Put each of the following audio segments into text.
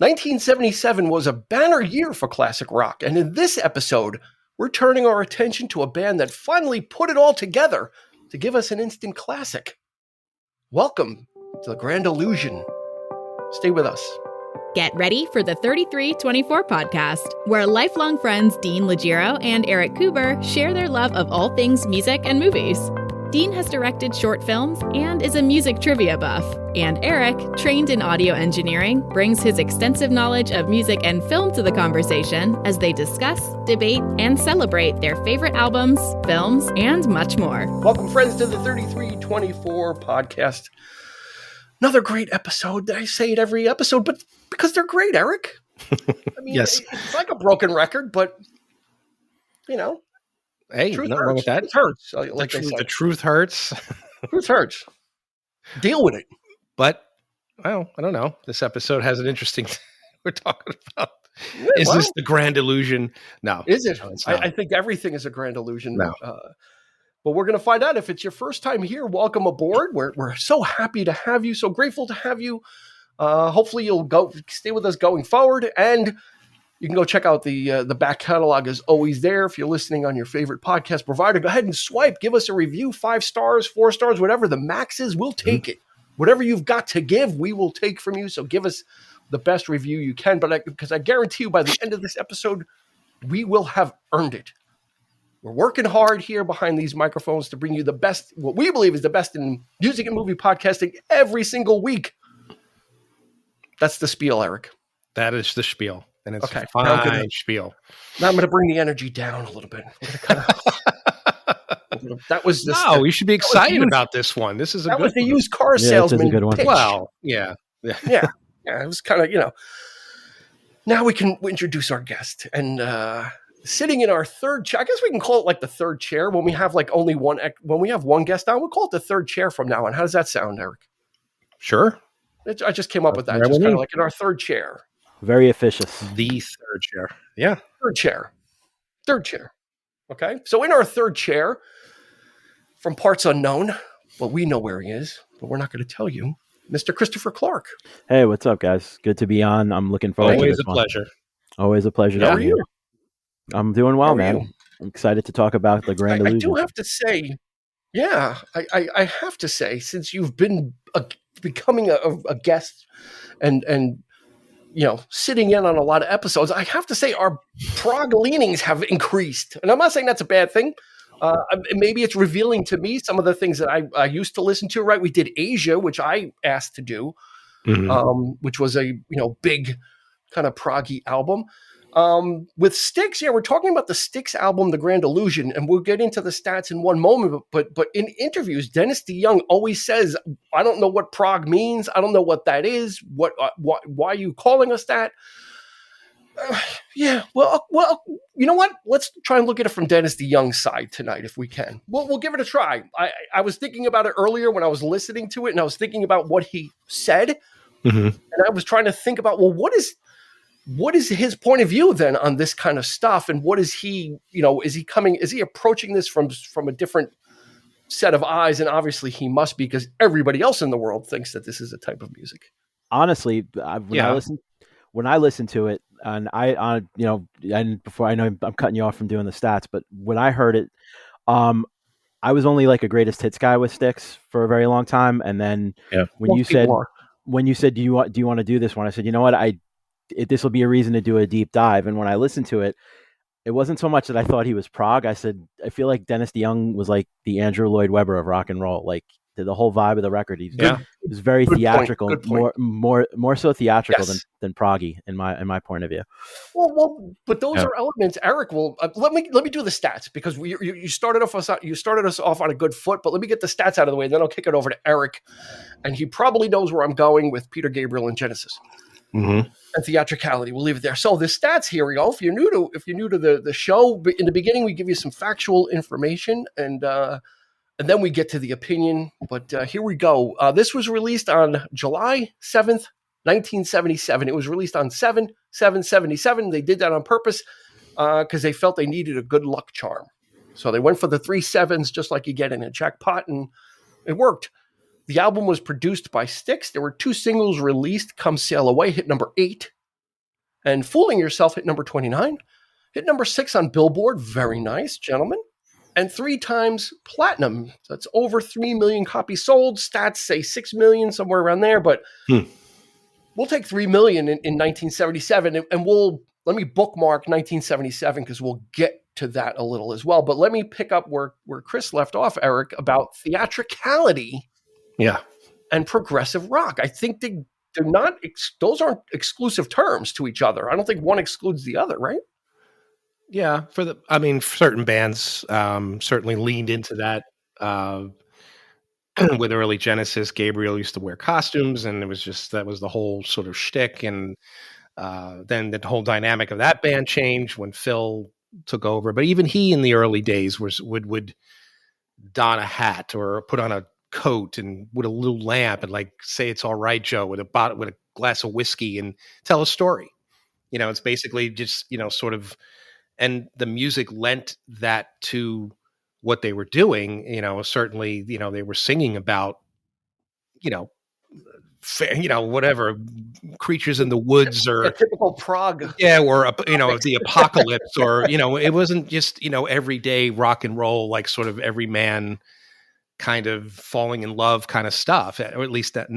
1977 was a banner year for classic rock, and in this episode, we're turning our attention to a band that finally put it all together to give us an instant classic. Welcome to The Grand Illusion. Stay with us. Get ready for the 3324 podcast, where lifelong friends Dean Legiro and Eric Kuber share their love of all things music and movies. Dean has directed short films and is a music trivia buff. And Eric, trained in audio engineering, brings his extensive knowledge of music and film to the conversation as they discuss, debate, and celebrate their favorite albums, films, and much more. Welcome, friends, to the 3324 podcast. Another great episode. I say it every episode, but because they're great, Eric. I mean, yes. It's like a broken record, but, you know. Hey, nothing wrong with that. It hurts. The truth hurts. Truth hurts. Deal with it. But, well, I don't know. This episode has an interesting thing we're talking about. Yeah, is this the grand illusion? No. Is it? No, I think everything is a grand illusion. No. But we're going to find out. If it's your first time here, welcome aboard. We're so happy to have you, so grateful to have you. Hopefully you'll stay with us going forward, and you can go check out the back catalog is always there. If you're listening on your favorite podcast provider, go ahead and swipe. Give us a review, 5 stars, 4 stars, whatever the max is, we'll take it. Whatever you've got to give, we will take from you. So give us the best review you can. But because I guarantee you by the end of this episode, we will have earned it. We're working hard here behind these microphones to bring you the best, what we believe is the best in music and movie podcasting every single week. That's the spiel, Eric. That is the spiel. And it's okay. a fine spiel. Now I'm going to bring the energy down a little bit. That was this. No, you should be excited about this one. This is a that good was the one. used car salesman. Good one. Pitch. Well, yeah. Yeah. It was kind of, Now we can introduce our guest, and sitting in our third chair. I guess we can call it like the third chair when we have like only one. When we have one guest on, we'll call it the third chair from now on. How does that sound, Eric? Sure. I just came up with that. Just kind of like in our third chair. Very officious. The third chair. Yeah. Third chair. Okay. So in our third chair, from parts unknown, well, we know where he is, but we're not going to tell you, Mr. Christopher Clark. Hey, what's up, guys? Good to be on. I'm looking forward to this one. Always a pleasure. Always a pleasure. How are you? I'm doing well, man. I'm excited to talk about the grand illusion. I do have to say, I have to say, since you've been becoming a guest and sitting in on a lot of episodes, I have to say our prog leanings have increased. And I'm not saying that's a bad thing. Maybe it's revealing to me some of the things that I used to listen to, right? We did Asia, which I asked to do, which was a, big kind of proggy album. With Styx, we're talking about the Styx album, The Grand Illusion, and we'll get into the stats in one moment. But in interviews, Dennis DeYoung always says, "I don't know what prog means. I don't know what that is. Why are you calling us that?" Well, you know what? Let's try and look at it from Dennis DeYoung's side tonight, if we can. We'll give it a try. I was thinking about it earlier when I was listening to it, and I was thinking about what he said, and I was trying to think about, well, what is his point of view then on this kind of stuff? And what is he, is he approaching this from a different set of eyes? And obviously he must be, because everybody else in the world thinks that this is a type of music. Honestly, when I listen to it, and and before, I know I'm cutting you off from doing the stats, but when I heard it, I was only like a greatest hits guy with Styx for a very long time. And then when you said, do you want to do this one? I said, you know what? This will be a reason to do a deep dive. And when I listened to it, it wasn't so much that I thought he was prog. I said, I feel like Dennis DeYoung was like the Andrew Lloyd Webber of rock and roll. Like the whole vibe of the record. He was very theatrical, more so theatrical than proggy in my point of view. Well, but those are elements. Eric will let me do the stats, because you started us off on a good foot. But let me get the stats out of the way, and then I'll kick it over to Eric, and he probably knows where I'm going with Peter Gabriel and Genesis. And theatricality. We'll leave it there. So the stats, here we go. If you're new to the show, in the beginning we give you some factual information, and then we get to the opinion. But here we go. This was released on July 7th, 1977. It was released on 7/7/77. They did that on purpose because they felt they needed a good luck charm. So they went for the 3 sevens, just like you get in a jackpot, and it worked. The album was produced by Styx. There were 2 singles released. Come Sail Away hit number 8 And Fooling Yourself hit number 29. Hit number 6 on Billboard. Very nice, gentlemen. And 3 times platinum. So that's over 3 million copies sold. Stats say 6 million, somewhere around there. But we'll take 3 million in 1977. And let me bookmark 1977 because we'll get to that a little as well. But let me pick up where Chris left off, Eric, about theatricality and progressive rock. I think they're not, those aren't exclusive terms to each other. I don't think one excludes the other, right? Yeah, certain bands certainly leaned into that. With early Genesis, Gabriel used to wear costumes, and that was the whole sort of shtick. And then the whole dynamic of that band changed when Phil took over. But even he, in the early days, would don a hat or put on a coat and with a little lamp and like say "It's all right, Joe" with a glass of whiskey and tell a story. It's basically just sort of. And the music lent that to what they were doing. Certainly, they were singing about, whatever creatures in the woods or typical prog, or the apocalypse, or it wasn't just everyday rock and roll, like sort of every man kind of falling in love kind of stuff, or at least that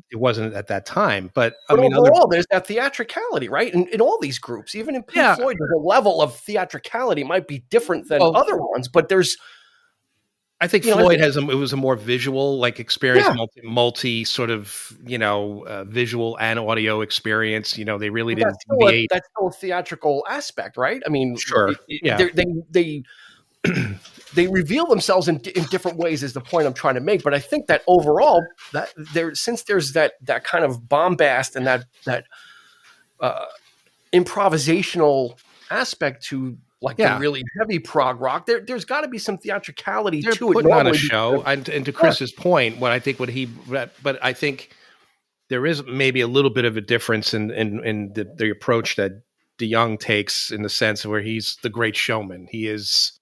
it wasn't at that time. But overall, there's that theatricality, right? In all these groups, even in Pink Floyd, the level of theatricality might be different than other ones, but there's. I think Floyd it was a more visual like experience, multi sort of visual and audio experience. They really didn't deviate. That's still a theatrical aspect, right? I mean, sure, they reveal themselves in different ways is the point I'm trying to make. But I think that overall, since there's that kind of bombast and that improvisational aspect to the really heavy prog rock, there's got to be some theatricality to it. Putting on a show, and to Chris's point, but I think there is maybe a little bit of a difference in the approach that DeYoung takes, in the sense where he's the great showman. He is.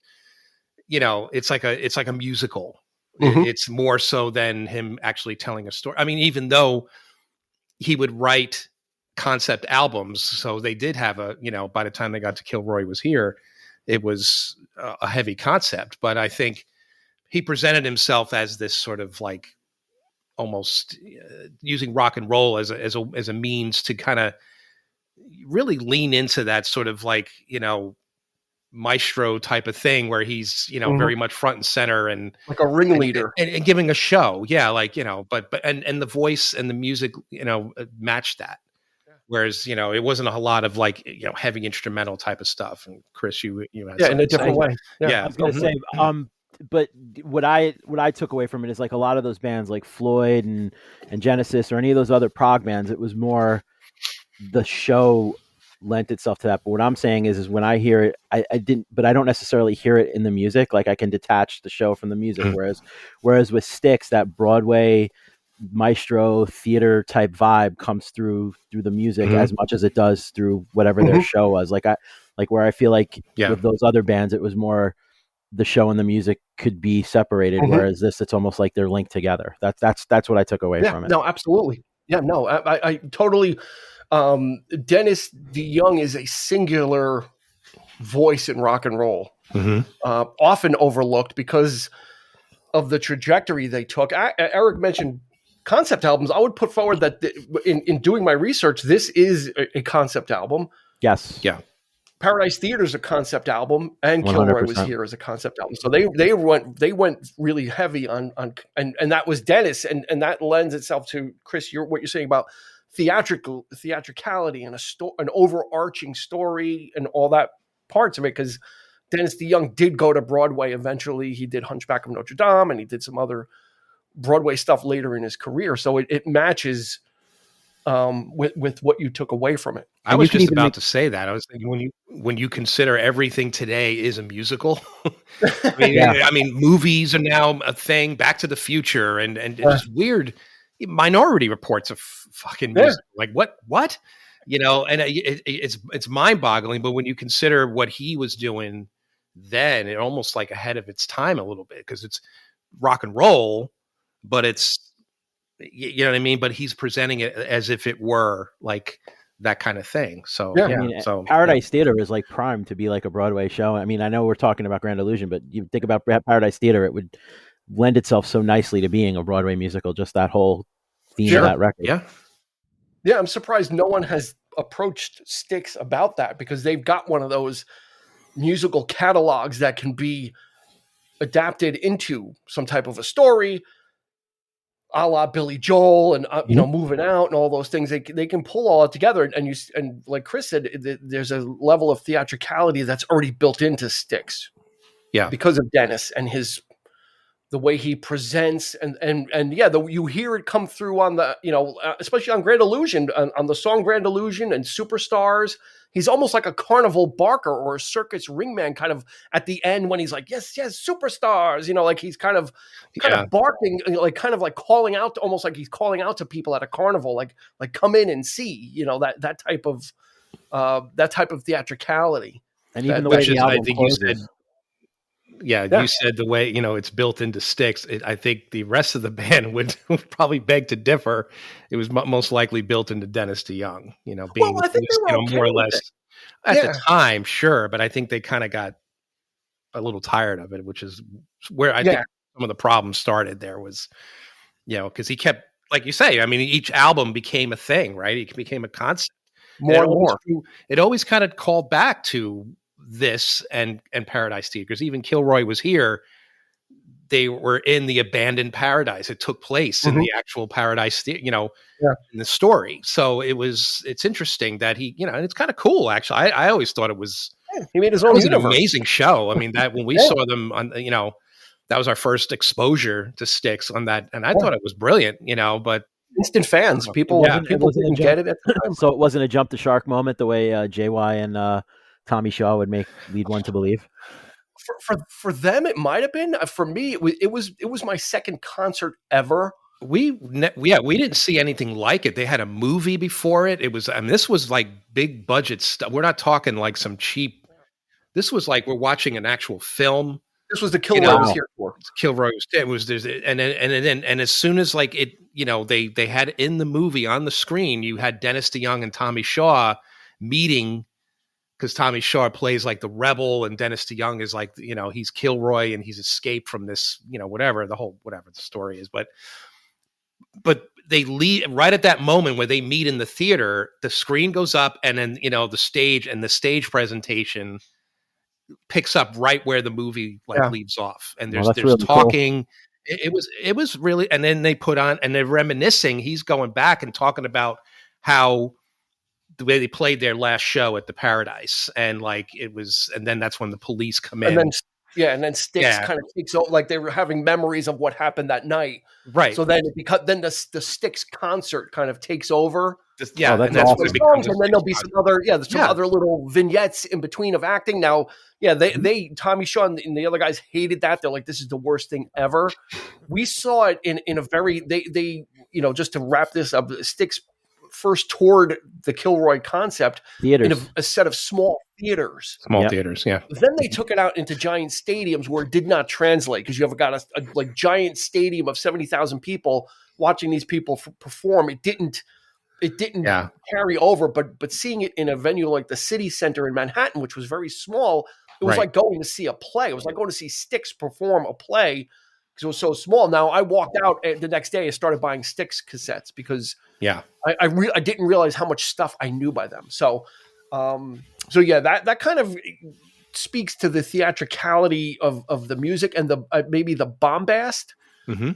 It's like a musical. Mm-hmm. It's more so than him actually telling a story. I mean, even though he would write concept albums, so they did have by the time they got to Kilroy Was Here, it was a heavy concept. But I think he presented himself as this sort of like almost using rock and roll as a means to kind of really lean into that sort of like maestro type of thing, where he's very much front and center and like a ringleader and giving a show, but the voice and the music matched that, whereas it wasn't a lot of like heavy instrumental type of stuff. And Chris, you had in a different way. I was gonna say but what I took away from it is like a lot of those bands like Floyd and Genesis or any of those other prog bands, it was more the show lent itself to that. But what I'm saying is when I hear it, I don't necessarily hear it in the music. Like I can detach the show from the music. Whereas with Styx, that Broadway maestro theater type vibe comes through the music as much as it does through whatever their show was. Where I feel like with those other bands, it was more the show and the music could be separated. Whereas it's almost like they're linked together. That's what I took away from it. No, absolutely. Yeah, no, I totally. Dennis DeYoung is a singular voice in rock and roll, often overlooked because of the trajectory they took. Eric mentioned concept albums. I would put forward that in doing my research, this is a concept album. Yes. Yeah. Paradise Theater is a concept album, and 100%. Kilroy Was Here as a concept album. So they went really heavy on and that was Dennis, and that lends itself to Chris. What you're saying about theatricality and an overarching story and all that parts of it, because Dennis DeYoung did go to Broadway eventually. He did Hunchback of Notre Dame, and he did some other Broadway stuff later in his career. So it matches with what you took away from it. I was just about to say that. I was thinking when you consider everything today is a musical. I mean, movies are now a thing. Back to the Future and just weird Minority Report's a fucking musical. Like what? And it's mind-boggling. But when you consider what he was doing then, it almost like ahead of its time a little bit, because it's rock and roll, but it's, you know what I mean? But he's presenting it as if it were like that kind of thing. So Yeah. I mean, so Paradise Theater is like primed to be like a Broadway show. I mean, I know we're talking about Grand Illusion, but you think about Paradise Theater, it would lend itself so nicely to being a Broadway musical. Just that whole theme of that record. Yeah, I'm surprised no one has approached Styx about that, because they've got one of those musical catalogs that can be adapted into some type of a story, a la Billy Joel and Moving Out and all those things. They can pull all that together, and like Chris said, there's a level of theatricality that's already built into Styx, because of Dennis and the way he presents, and you hear it come through on the, especially on Grand Illusion, on the song Grand Illusion and Superstars. He's almost like a carnival barker or a circus ringman, kind of at the end when he's like, yes, superstars, like he's kind of barking, like kind of like calling out, almost like he's calling out to people at a carnival, like come in and see, that type of theatricality. And even the way the album closes. You said the way, it's built into Styx. I think the rest of the band would probably beg to differ. It was most likely built into Dennis DeYoung, being I think they were okay more or less at the time, sure. But I think they kind of got a little tired of it, which is where I think some of the problems started there was, because he kept, like you say, I mean, each album became a thing, right? It became a concept. More and more. It always kind of called back to this and Paradise Theater, because even Kilroy was here. They were in the abandoned paradise. It took place in the actual Paradise Theater, in the story. So it's interesting that he, and it's kind of cool actually. I always thought it was, he made his own universe. An amazing show. I mean, that when we saw them on, that was our first exposure to Styx on that. And I thought it was brilliant, but instant fans, people didn't get it at the time. So it wasn't a jump the shark moment the way JY and Tommy Shaw would lead one to believe. For them, it might have been. For me, it was my second concert ever. We didn't see anything like it. They had a movie before it. It was, this was like big budget stuff. We're not talking like some cheap. This was like we're watching an actual film. This was the Kilroy was here for. Kilroy was and as soon as like it, they had in the movie on the screen, you had Dennis DeYoung and Tommy Shaw meeting. Because Tommy Shaw plays like the rebel, and Dennis DeYoung is like, he's Kilroy, and he's escaped from this, whatever the story is. But they leave right at that moment where they meet in the theater. The screen goes up, and then the stage presentation picks up right where the movie leaves off, and there's really talking. Cool. It was really, and then they put on, and they're reminiscing. He's going back and talking about how the way they played their last show at the Paradise, and like it was, and then that's when the police come in. And then Styx kind of takes over, like they were having memories of what happened that night. Right. So then the Styx concert kind of takes over. That's awesome. And then there'll be some other little vignettes in between of acting. Now, they Tommy Shaw and the other guys hated that. They're like, this is the worst thing ever. We saw it in a very, they just to wrap this up, Styx first toured the Kilroy concept theaters. In a set of small theaters. Theaters, yeah. Then they took it out into giant stadiums where it did not translate, because you have got a like giant stadium of 70,000 people watching these people perform. It didn't carry over, but seeing it in a venue like the City Center in Manhattan, which was very small, it was like going to see a play. It was like going to see Styx perform a play, because it was so small. Now I walked out the next day and started buying Styx cassettes, because I didn't realize how much stuff I knew by them. So that kind of speaks to the theatricality of the music and the maybe the bombast, the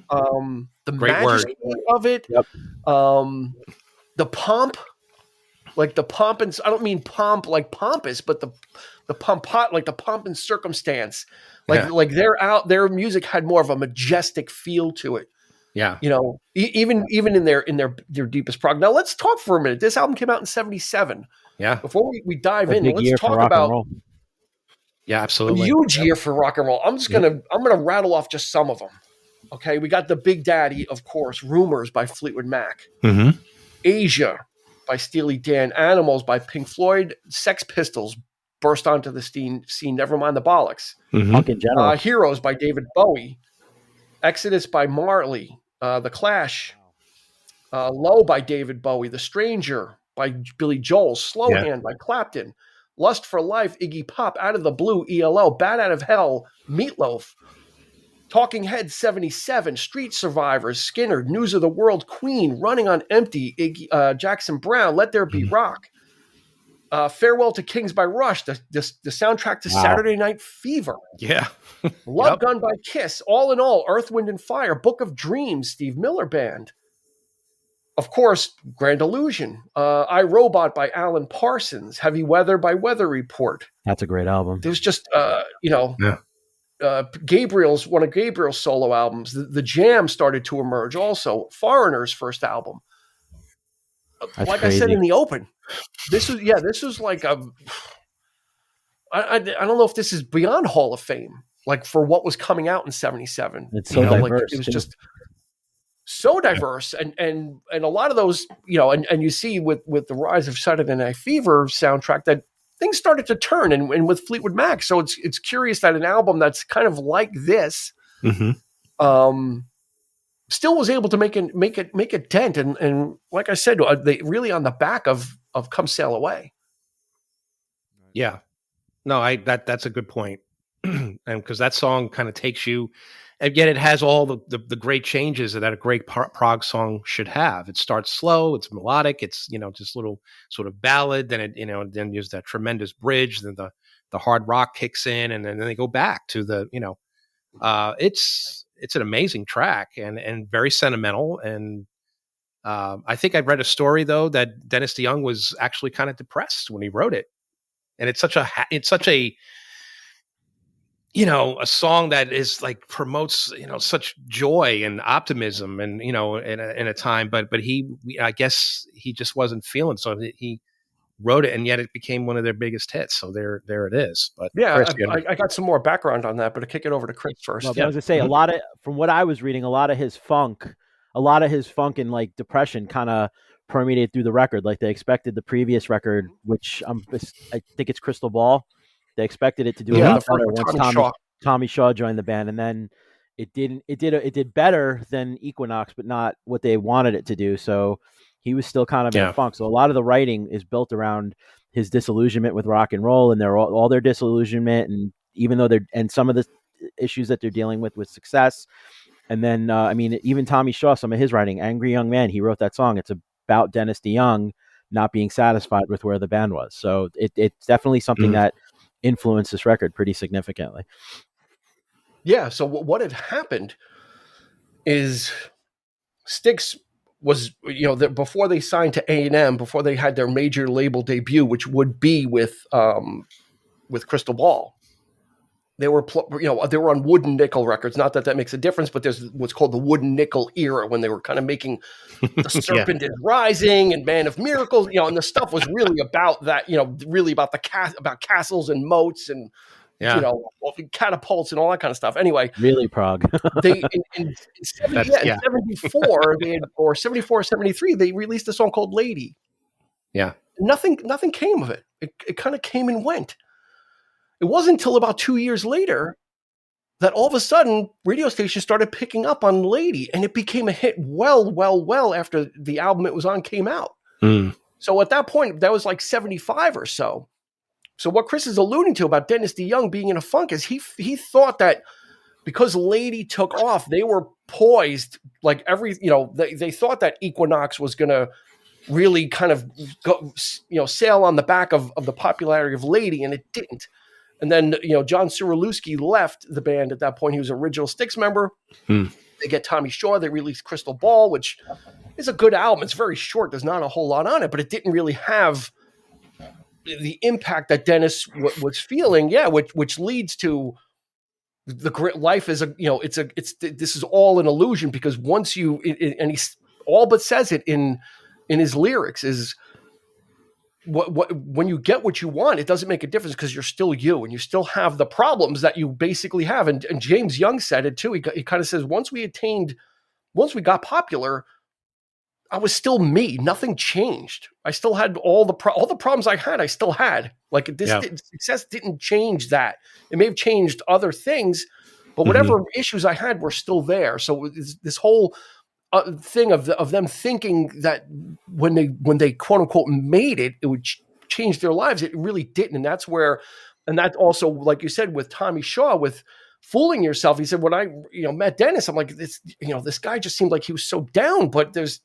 Great majesty of it, the pomp. Like the pomp, and I don't mean pomp like pompous, but the pomp and circumstance. Like their music had more of a majestic feel to it. Yeah. Even in their deepest prog. Now let's talk for a minute. This album came out in 1977. Yeah. Before we dive in, let's talk about absolutely a huge year for rock and roll. I'm gonna rattle off just some of them. Okay, we got the Big Daddy, of course, Rumors by Fleetwood Mac. Asia by Steely Dan, Animals by Pink Floyd, Sex Pistols burst onto the scene, Nevermind the Bollocks. Punk in general. Heroes by David Bowie, Exodus by Marley, The Clash, Low by David Bowie, The Stranger by Billy Joel, Slow Hand by Clapton, Lust for Life, Iggy Pop, Out of the Blue, ELO, Bat Out of Hell, Meatloaf, Talking Heads, 77, Street Survivors, Skinner, News of the World, Queen, Running on Empty, Jackson Brown, Let There Be Rock, Farewell to Kings by Rush, the soundtrack to Saturday Night Fever. Yeah. Love Gun by Kiss, All in All, Earth, Wind and Fire, Book of Dreams, Steve Miller Band. Of course, Grand Illusion, I, Robot by Alan Parsons, Heavy Weather by Weather Report. That's a great album. There's just, Gabriel's, one of Gabriel's solo albums. The Jam started to emerge also. Foreigner's first album. That's like crazy. I said in the open, this was like I don't know if this is beyond Hall of Fame, like for what was coming out in 77. It's so diverse. Like it was just so diverse, and a lot of those, and you see with the rise of Saturday Night Fever soundtrack that things started to turn, and with Fleetwood Mac. So it's curious that an album that's kind of like this, still was able to make a dent, and like I said, they really on the back of Come Sail Away. Yeah, no, that's a good point, and because that song kind of takes you. And yet it has all the great changes that a great prog song should have. It starts slow, it's melodic, it's just little sort of ballad, then then there's that tremendous bridge, then the hard rock kicks in, and then they go back to the it's an amazing track and very sentimental. And I think I read a story though that Dennis DeYoung was actually kind of depressed when he wrote it, and it's such a a song that is like promotes, such joy and optimism and, in a time, but I guess he just wasn't feeling, so he wrote it, and yet it became one of their biggest hits. So there it is. But yeah, Chris, I got some more background on that, but I'll kick it over to Chris first. Well, I was gonna say a lot of, from what I was reading, a lot of his funk and like depression kind of permeated through the record. Like they expected the previous record, which I think it's Crystal Ball. They expected it to do a lot better once Tommy Shaw joined the band, and then it didn't. It did better than Equinox, but not what they wanted it to do. So he was still kind of in a funk. So a lot of the writing is built around his disillusionment with rock and roll, and all their disillusionment, and even though and some of the issues that they're dealing with success. And then even Tommy Shaw, some of his writing, Angry Young Man, he wrote that song. It's about Dennis DeYoung not being satisfied with where the band was. So it's definitely something that influenced this record pretty significantly. Yeah. So what had happened is Styx was, before they signed to A&M, before they had their major label debut, which would be with Crystal Ball. They were, they were on Wooden Nickel Records. Not that makes a difference, but there's what's called the Wooden Nickel era, when they were kind of making The Serpent is Rising and Man of Miracles, and the stuff was really about that, really about about castles and moats and, catapults and all that kind of stuff. Anyway, really prog. They in 74, or 74, 73, they released a song called Lady. Yeah. Nothing came of it. It kind of came and went. It wasn't until about 2 years later that all of a sudden radio stations started picking up on Lady, and it became a hit well after the album it was on came out. So at that point, that was like 75 or so. So what Chris is alluding to about Dennis DeYoung being in a funk is he thought that because Lady took off, they were poised, like they thought that Equinox was going to really kind of go, sail on the back of the popularity of Lady, and it didn't. And then, John Cyrulewski left the band at that point. He was an original Styx member. They get Tommy Shaw. They released Crystal Ball, which is a good album. It's very short. There's not a whole lot on it, but it didn't really have the impact that Dennis was feeling. Yeah, which leads to the great life is this is all an illusion, because once and he all but says it in his lyrics is, when you get what you want, it doesn't make a difference, because you're still you, and you still have the problems that you basically have. And James Young said it too. He kind of says, once we got popular, I was still me. Nothing changed. I still had all the problems I had. I still had, like, this success didn't change that. It may have changed other things, but whatever issues I had were still there. So this whole thing of them thinking that when they quote unquote made it, it would change their lives. It really didn't, and that's also, like you said, with Tommy Shaw, with fooling yourself. He said, when I met Dennis, I'm like, this guy just seemed like he was so down, but there's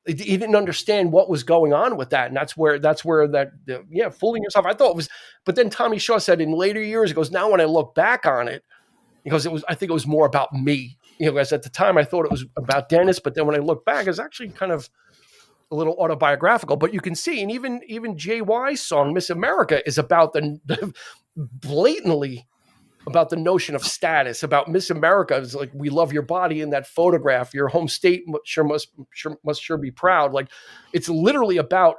he didn't understand what was going on with that, and that's where fooling yourself. I thought it was, but then Tommy Shaw said in later years, he goes, now when I look back on it, because I think it was more about me. As at the time I thought it was about Dennis, but then when I look back, it's actually kind of a little autobiographical. But you can see, and even JY's song "Miss America" is about the blatantly about the notion of status. About Miss America is like, we love your body in that photograph. Your home state must be proud. Like, it's literally about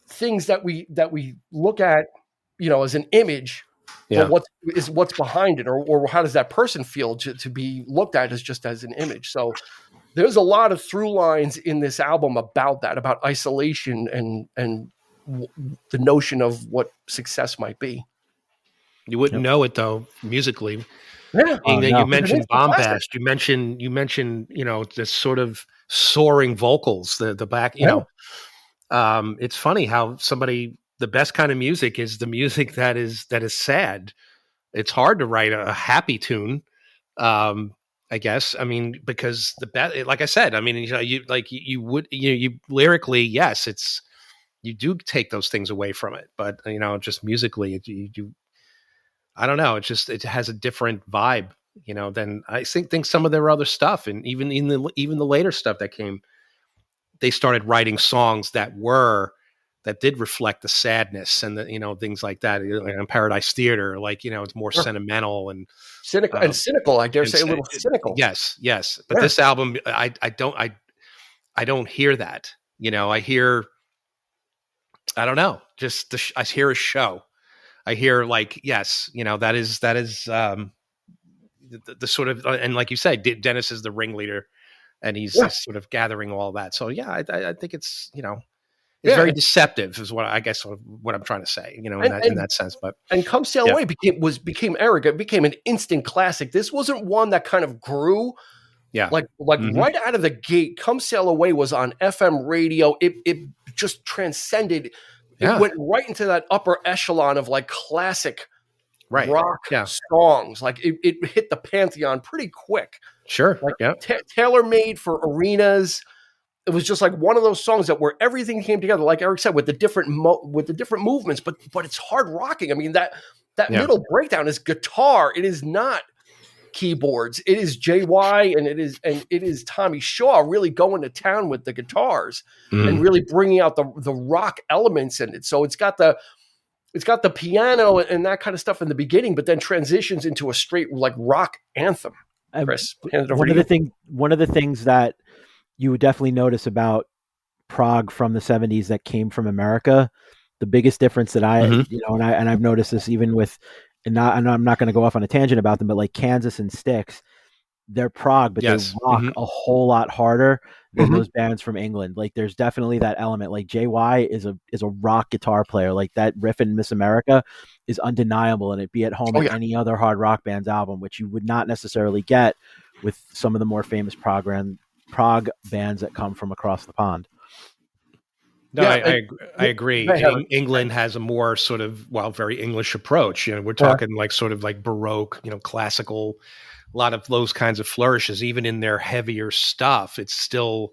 things that we look at, as an image. Yeah. But what's behind it, or how does that person feel to be looked at as just as an image? So there's a lot of through lines in this album about that, about isolation and the notion of what success might be. You wouldn't know it though musically. Yeah, you mentioned bombast. You mentioned this sort of soaring vocals. The back. It's funny how the best kind of music is the music that is sad. It's hard to write a happy tune, I guess. I mean, because like I said, I mean, you lyrically, yes, you do take those things away from it, but just musically, I don't know. It has a different vibe, than I think some of their other stuff, and even the later stuff that came. They started writing songs that did reflect the sadness and the things like that. Like Paradise Theater, it's more sentimental and cynical. I dare say a little cynical. Yes. But this album, I don't hear that. I hear, I don't know, just I hear a show. I hear that is the sort of, and like you said, Dennis is the ringleader. And he's sort of gathering all that. So I think it's it's very deceptive, is what I guess what I'm trying to say. In that sense. But Come Sail Away became Eric. It became an instant classic. This wasn't one that kind of grew. Yeah, like right out of the gate, Come Sail Away was on FM radio. It just transcended. It went right into that upper echelon of like classic rock songs. Like it hit the pantheon pretty quick. Sure. Tailor-made for arenas. It was just like one of those songs where everything came together, like Eric said, with the different movements. But it's hard rocking. I mean, that middle breakdown is guitar. It is not keyboards. It is JY and it is Tommy Shaw really going to town with the guitars and really bringing out the rock elements in it. So it's got the piano and that kind of stuff in the beginning, but then transitions into a straight like rock anthem. Chris, one of the things that you would definitely notice about prog from the 70s that came from America, the biggest difference that and I've noticed this even with, and I'm not going to go off on a tangent about them, but like Kansas and Styx, they're prog, but they rock a whole lot harder than those bands from England. Like there's definitely that element. Like JY is a rock guitar player. Like that riff in Miss America is undeniable, and it'd be at home at any other hard rock band's album, which you would not necessarily get with some of the more famous prog bands that come from across the pond. No, I agree. England has a more sort of, very English approach. We're talking like sort of like Baroque, classical, a lot of those kinds of flourishes. Even in their heavier stuff, it's still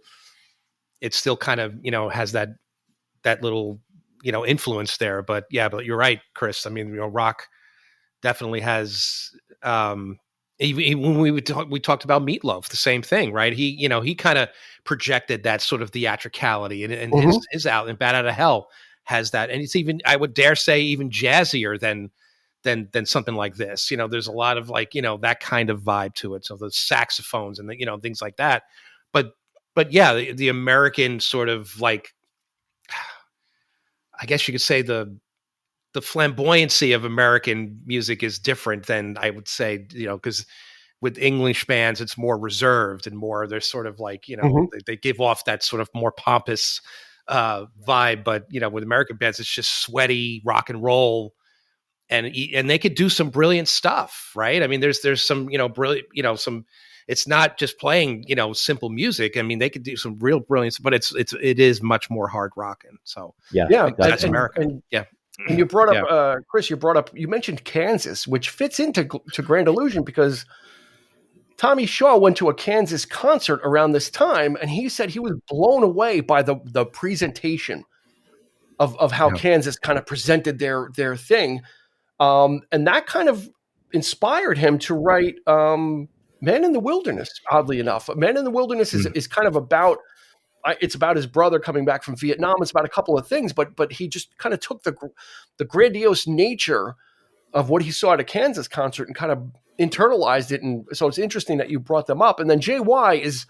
kind of, has that little, influence there. But you're right, Chris. I mean, rock definitely has, even when we talked about Meatloaf, the same thing, right? He kind of projected that sort of theatricality, and his out and Bat Out of Hell has that, and it's even, I would dare say, even jazzier than something like this. There's a lot of like, that kind of vibe to it. So the saxophones and the, things like that. But the American sort of like, I guess you could say the flamboyancy of American music is different than, I would say, because with English bands, it's more reserved and more, they're sort of like, they give off that sort of more pompous vibe. But, with American bands, it's just sweaty rock and roll. And they could do some brilliant stuff, right? I mean, there's some, brilliant, some it's not just playing, simple music. I mean, they could do some real brilliance, but it is much more hard rocking. So that's America. And you brought up, Chris, you mentioned Kansas, which fits into Grand Illusion because Tommy Shaw went to a Kansas concert around this time, and he said he was blown away by the presentation of how Kansas kind of presented their thing. And that kind of inspired him to write Man in the Wilderness, oddly enough. Man in the Wilderness is kind of about, it's about his brother coming back from Vietnam. It's about a couple of things, but he just kind of took the grandiose nature of what he saw at a Kansas concert and kind of internalized it. And so it's interesting that you brought them up. And then JY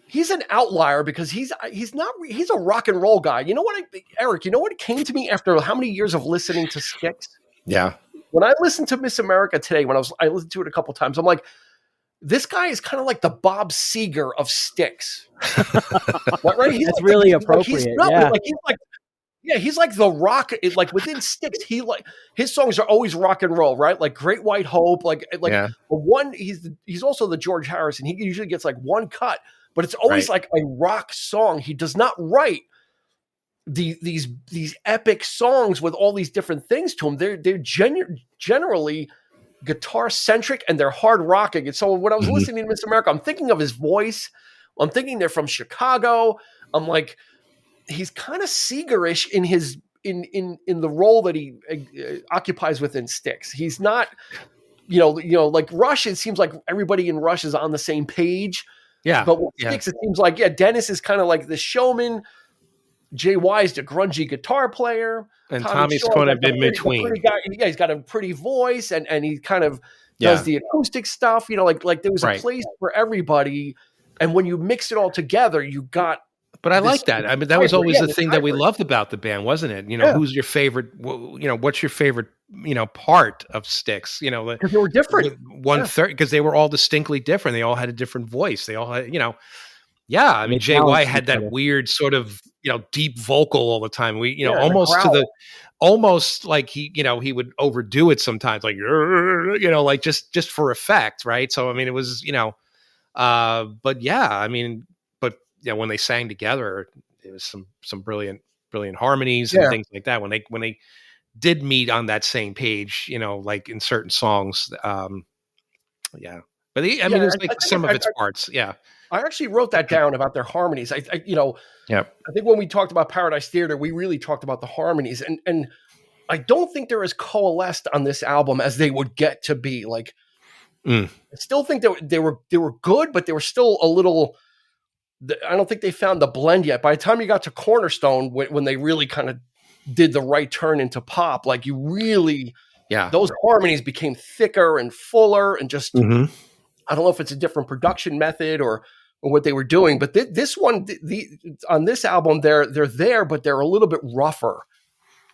he's an outlier because he's a rock and roll guy. You know what, Eric, what came to me after how many years of listening to Styx? Yeah. When I listened to Miss America today, I listened to it a couple times, I'm like, this guy is kind of like the Bob Seger of Styx. Right? He's That's really appropriate. He's like the rock. Like within Styx, his songs are always rock and roll, right? Like Great White Hope, he's also the George Harrison. He usually gets like one cut, but it's always like a rock song. He does not write these epic songs with all these different things to them. They're generally guitar centric and they're hard rocking. And so when I was listening to Miss America, I'm thinking of his voice. I'm thinking they're from Chicago. I'm like, he's kind of Seegerish in his in the role that he occupies within Styx. He's not, like Rush. It seems like everybody in Rush is on the same page. Yeah, but with Styx, it seems like Dennis is kind of like the showman. JY is the grungy guitar player, and Tommy's kind of in between. He's got a pretty voice, and he kind of does the acoustic stuff. Like there was a place for everybody, and when you mix it all together, you got. But I like that. I mean, that was always the thing that we loved about the band, wasn't it? Who's your favorite? What's your favorite? Part of Styx? Because they were different. 1/3, because they were all distinctly different. They all had a different voice. They all had, Yeah, I mean, JY had that weird sort of, deep vocal all the time. Almost like he would overdo it sometimes, like, like just for effect, right? So I mean, it was, but yeah, I mean, but when they sang together, it was some brilliant harmonies and things like that. When they did meet on that same page, like in certain songs, yeah. But it was like some of its parts, yeah. I actually wrote that down about their harmonies. I think when we talked about Paradise Theater, we really talked about the harmonies, and I don't think they're as coalesced on this album as they would get to be. Like, I still think that they were good, but they were still a little. I don't think they found the blend yet. By the time you got to Cornerstone, when they really kind of did the right turn into pop, like you really, those harmonies became thicker and fuller, and just. I don't know if it's a different production method or what they were doing, but this one, on this album, they're there, but they're a little bit rougher,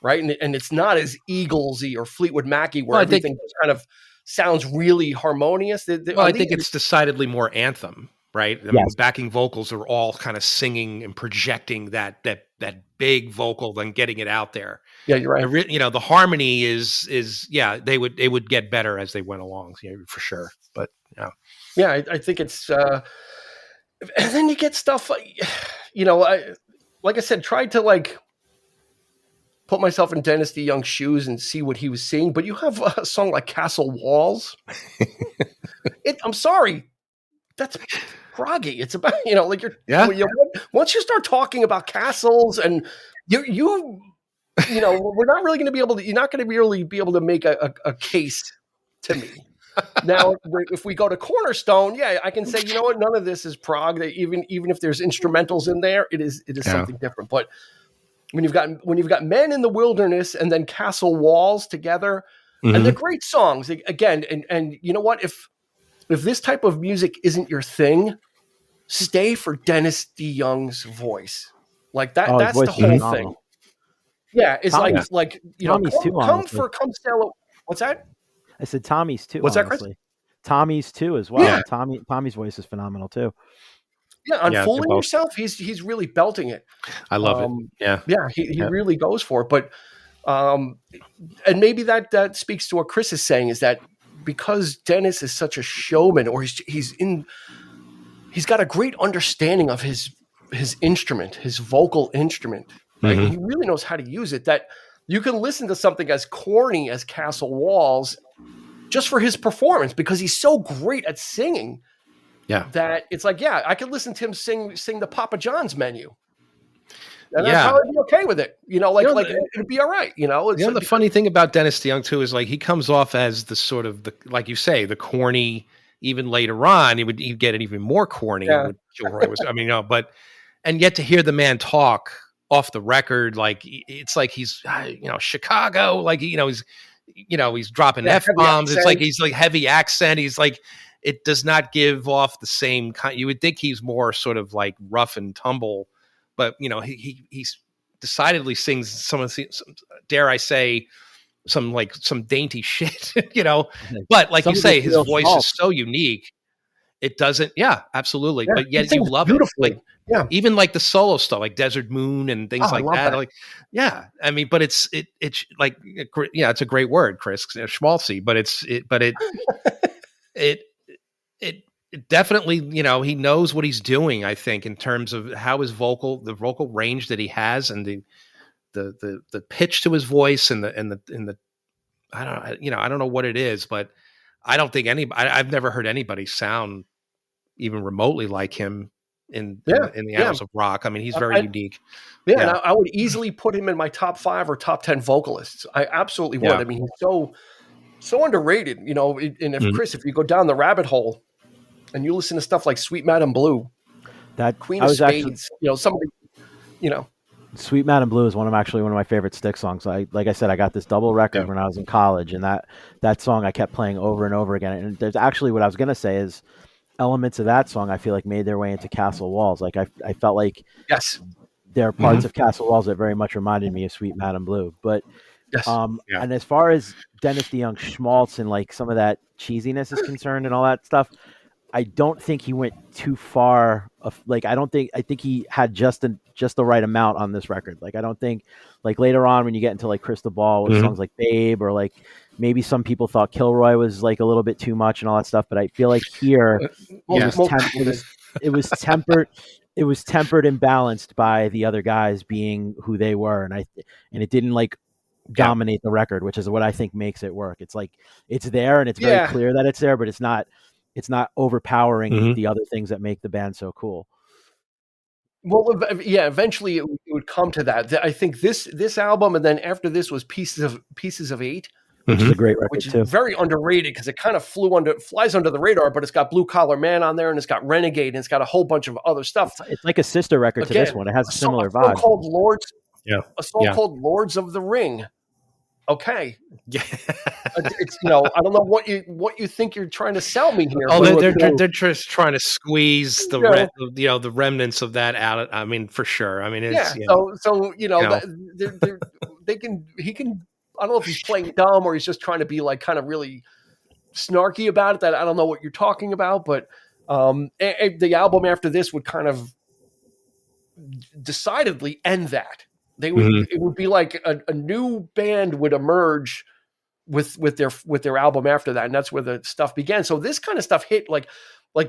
right? And it's not as Eaglesy or Fleetwood Mackie where everything just kind of sounds really harmonious. I think it's decidedly more Anthem, right? I mean, backing vocals are all kind of singing and projecting that big vocal, then getting it out there. Yeah, you're right. The harmony is they would get better as they went along, for sure. But I think it's. And then you get stuff like, like I said, tried to like put myself in Dennis DeYoung's shoes and see what he was seeing. But you have a song like Castle Walls. I'm sorry, that's proggy. It's about once you start talking about castles and we're not really going to be able to. You're not going to really be able to make a case to me. Now, if we go to Cornerstone, I can say, none of this is prog. Even if there's instrumentals in there, it is something different. But when you've got Men in the Wilderness and then Castle Walls together, and they're great songs again. And you know what? If this type of music isn't your thing, stay for Dennis DeYoung's voice. Like that. That's the whole thing. Yeah, it's Tommy's, like come sail. What's that? I said Tommy's too. What's honestly. that, Chris? Tommy's too as well. Yeah. Tommy's voice is phenomenal too. Yeah, on Fooling Yourself, he's really belting it. I love it. Yeah, he really goes for it. But and maybe that speaks to what Chris is saying, is that because Dennis is such a showman, or he's got a great understanding of his instrument, his vocal instrument, right? And he really knows how to use it, that you can listen to something as corny as Castle Walls just for his performance, because he's so great at singing. Yeah. That it's like, yeah, I could listen to him sing the Papa John's Menu. And I'd probably be okay with it. It'd be all right. The funny thing about Dennis DeYoung too is like he comes off as the sort of like you say, the corny. Even later on, he'd get it even more corny. Yeah. Kilroy was, and yet to hear the man talk off the record, like it's like he's Chicago, like he's dropping F-bombs. It's like he's like heavy accent. He's like, it does not give off the same kind. You would think he's more sort of like rough and tumble, but he's decidedly sings some, dare I say, some dainty shit, but like you say, his voice is so unique. It doesn't. Yeah, absolutely. Yeah, but yet you love it. Like, even like the solo stuff, like Desert Moon and things like that. Like, yeah, but it's like, it's a great word, Chris, schmaltzy, but it definitely, he knows what he's doing, I think, in terms of how the vocal range that he has, and the pitch to his voice and the I don't know what it is, but I don't think I've never heard anybody sound even remotely like him in the annals of rock. He's very unique. Yeah. And I would easily put him in my top 5 or top 10 vocalists. I absolutely would. He's so underrated, and if Chris, if you go down the rabbit hole and you listen to stuff like Sweet Madam Blue, that Queen of Spades, somebody, Sweet Madam Blue is one of my favorite Styx songs. Like I said, I got this double record when I was in college, and that song I kept playing over and over again. And there's actually, what I was going to say is, elements of that song I feel like made their way into Castle Walls. Like I felt like there are parts of Castle Walls that very much reminded me of Sweet Madam Blue. But and as far as Dennis DeYoung schmaltz and like some of that cheesiness is concerned and all that stuff, I don't think he went too far. I think he had just the right amount on this record. Like, I don't think, like, later on when you get into like Crystal Ball with songs like Babe, or like maybe some people thought Kilroy was like a little bit too much and all that stuff. But I feel like here it was tempered. It was tempered and balanced by the other guys being who they were, and it didn't like dominate the record, which is what I think makes it work. It's like it's there and it's very clear that it's there, but it's not overpowering the other things that make the band so cool. Well, eventually it would come to that. I think this album, and then after this was Pieces of Eight, which is a great record, which is very underrated because it kind of flies under the radar, but it's got Blue Collar Man on there, and it's got Renegade, and it's got a whole bunch of other stuff. It's like a sister record to this one. It has a similar vibe. A song called Lords of the Ring. Okay. Yeah. It's, I don't know what you think you're trying to sell me here. Oh, they're just trying to squeeze the the remnants of that out. For sure. It's, he can. I don't know if he's playing dumb or he's just trying to be like kind of really snarky about it. That I don't know what you're talking about, but the album after this would kind of decidedly end that. It would be like a new band would emerge with their album after that, and that's where the stuff began. So this kind of stuff hit like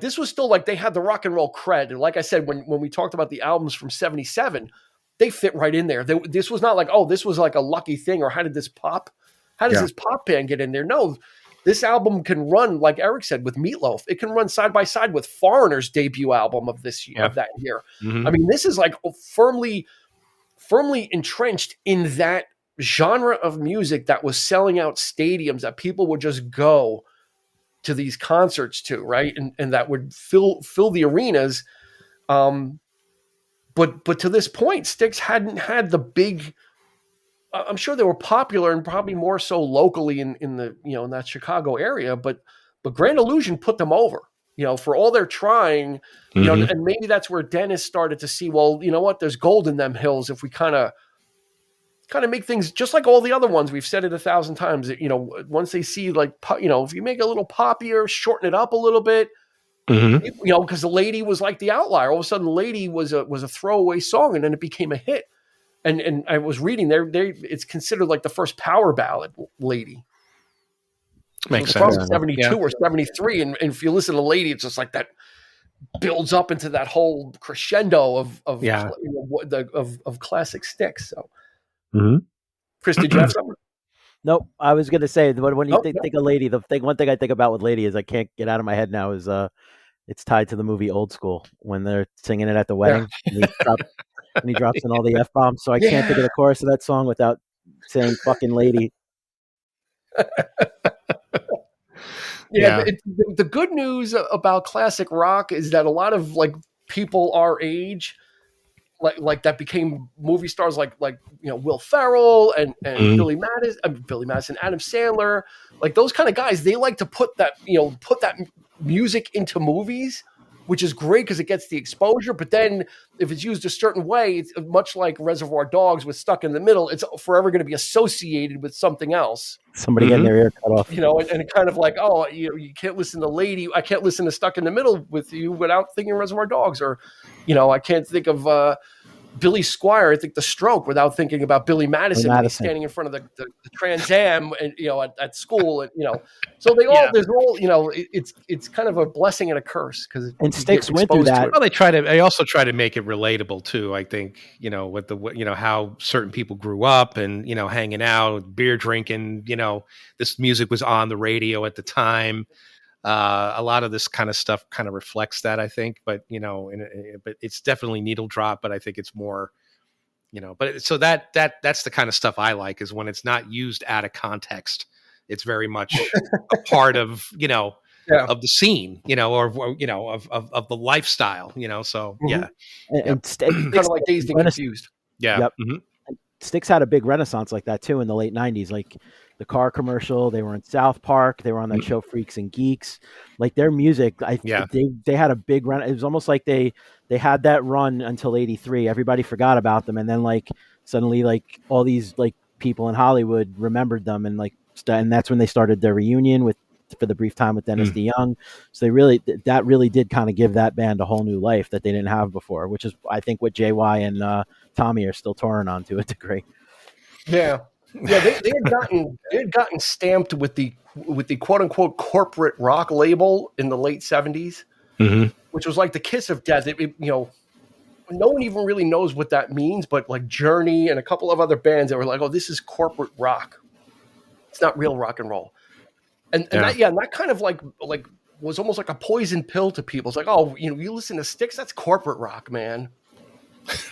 this was still like they had the rock and roll cred, and like I said, when we talked about the albums from '77, they fit right in there. This was not like, oh, this was like a lucky thing, or how did this pop? How does this pop band get in there? No, this album can run, like Eric said, with Meatloaf. It can run side by side with Foreigner's debut album of this year, of that year. This is like firmly entrenched in that genre of music that was selling out stadiums, that people would just go to these concerts to, right? And that would fill the arenas. But to this point, Styx hadn't had the big, I'm sure they were popular and probably more so locally in the, in that Chicago area, but Grand Illusion put them over, for all they're trying, and maybe that's where Dennis started to see, well, you know what, there's gold in them hills if we kind of make things just like all the other ones. We've said it 1,000 times that, once they see like, if you make it a little poppier, shorten it up a little bit, because the Lady was like the outlier. All of a sudden, Lady was a throwaway song, and then it became a hit. And I was reading there, it's considered like the first power ballad, Lady. Makes from sense. 72 or 73. And if you listen to Lady, it's just like that builds up into that whole crescendo of classic Styx. So, Chris, did you have something? Nope. I was going to say, when you think of Lady, one thing I think about with Lady is I can't get out of my head now is it's tied to the movie Old School when they're singing it at the wedding and he drops in all the F-bombs. So I can't think of the chorus of that song without saying fucking Lady. The good news about classic rock is that a lot of like people our age, like that became movie stars, like Will Ferrell and Billy Madison, Adam Sandler, like those kind of guys. They like to put that music into movies, which is great because it gets the exposure. But then if it's used a certain way, it's much like Reservoir Dogs with Stuck in the Middle. It's forever going to be associated with something else. Somebody getting their ear cut off. And it kind of like, oh, you can't listen to Lady. I can't listen to Stuck in the Middle with you without thinking Reservoir Dogs. Or, I can't think of Billy Squier, I think The Stroke, without thinking about Billy Madison when he's standing in front of the Trans Am and at school, and so there's all it's kind of a blessing and a curse because Styx went through that. Well, they also try to make it relatable too. I think with the how certain people grew up and hanging out, beer drinking. This music was on the radio at the time. A lot of this kind of stuff kind of reflects that, I think, but but it's definitely needle drop. But I think it's more, But so that's the kind of stuff I like is when it's not used out of context. It's very much a part of of the scene, or of the lifestyle, So and kind of like Dazed and Confused. Yeah. Yep. Mm-hmm. Styx had a big renaissance like that too in the late 90s, like the car commercial. They were in South Park. They were on that show Freaks and Geeks. Like their music, they had a big run. It was almost like they had that run until 83. Everybody forgot about them, and then like suddenly like all these like people in Hollywood remembered them, and and that's when they started their reunion for the brief time with Dennis DeYoung. So that really did kind of give that band a whole new life that they didn't have before, which is I think what JY and Tommy are still touring on to a degree. Yeah. They had gotten stamped with the quote unquote corporate rock label in the late 70s, which was like the kiss of death. No one even really knows what that means, but like Journey and a couple of other bands that were like, oh, this is corporate rock. It's not real rock and roll. And that kind of like was almost like a poison pill to people. It's like, oh, you listen to Styx, that's corporate rock, man.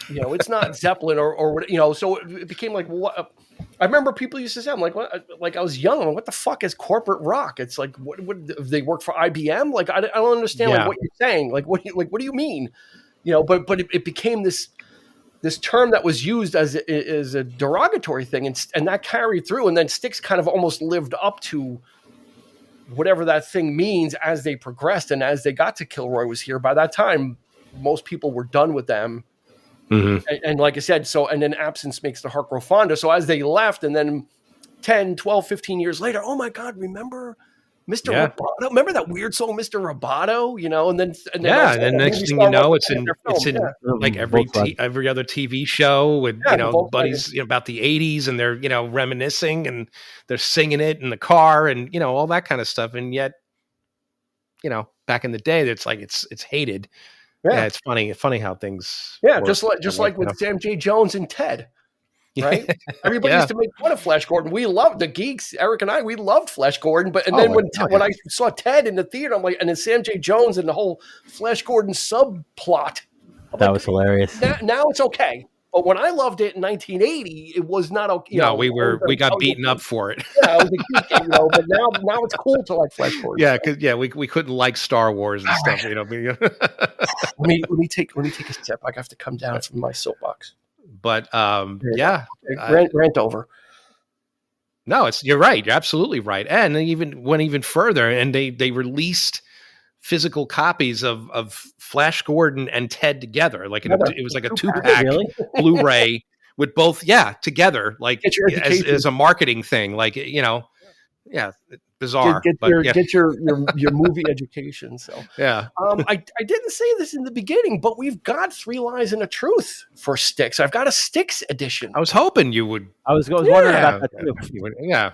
It's not Zeppelin or so it became like, what? I remember people used to say, I'm like, what? Like I was young. I'm like, what the fuck is corporate rock? It's like, what if they work for IBM? Like, I don't understand like what you're saying. Like, what do you mean? But it became this term that was used as a derogatory thing. And that carried through. And then Styx kind of almost lived up to whatever that thing means as they progressed. And as they got to Kilroy Was Here, by that time, most people were done with them. And like I said, and then absence makes the heart grow fonder. So as they left, and then 10, 12, 15 years later, oh my God, remember Mr. Roboto? Remember that weird song, Mr. Roboto? And then next thing you know, it's in like every other TV show with buddies about the 80s, and they're reminiscing and they're singing it in the car and all that kind of stuff. And yet, back in the day, it's like it's hated. Yeah, it's funny how things. Yeah, work. just like with Sam J. Jones and Ted, right? Everybody used to make fun of Flash Gordon. We loved the geeks, Eric and I. We loved Flash Gordon, then when I saw Ted in the theater, I'm like, and then Sam J. Jones and the whole Flash Gordon subplot. That was hilarious. Now it's okay. But when I loved it in 1980, it was not okay. We got beaten up for it. Yeah, I was a geek, but now it's cool to like Flash Gordon. Yeah, because we couldn't like Star Wars and stuff. Let me take a step. I have to come down from my soapbox. But rant over. No, you're right. You're absolutely right. And they even went further, and they released physical copies of Flash Gordon and Ted together. Like it was like a 2-pack Blu-ray with both, together, like as a marketing thing. Like bizarre. Get your movie education. So I didn't say this in the beginning, but we've got 3 Lies and a Truth for Styx. I've got a Styx edition. I was hoping you would. I was wondering about that too. Yeah.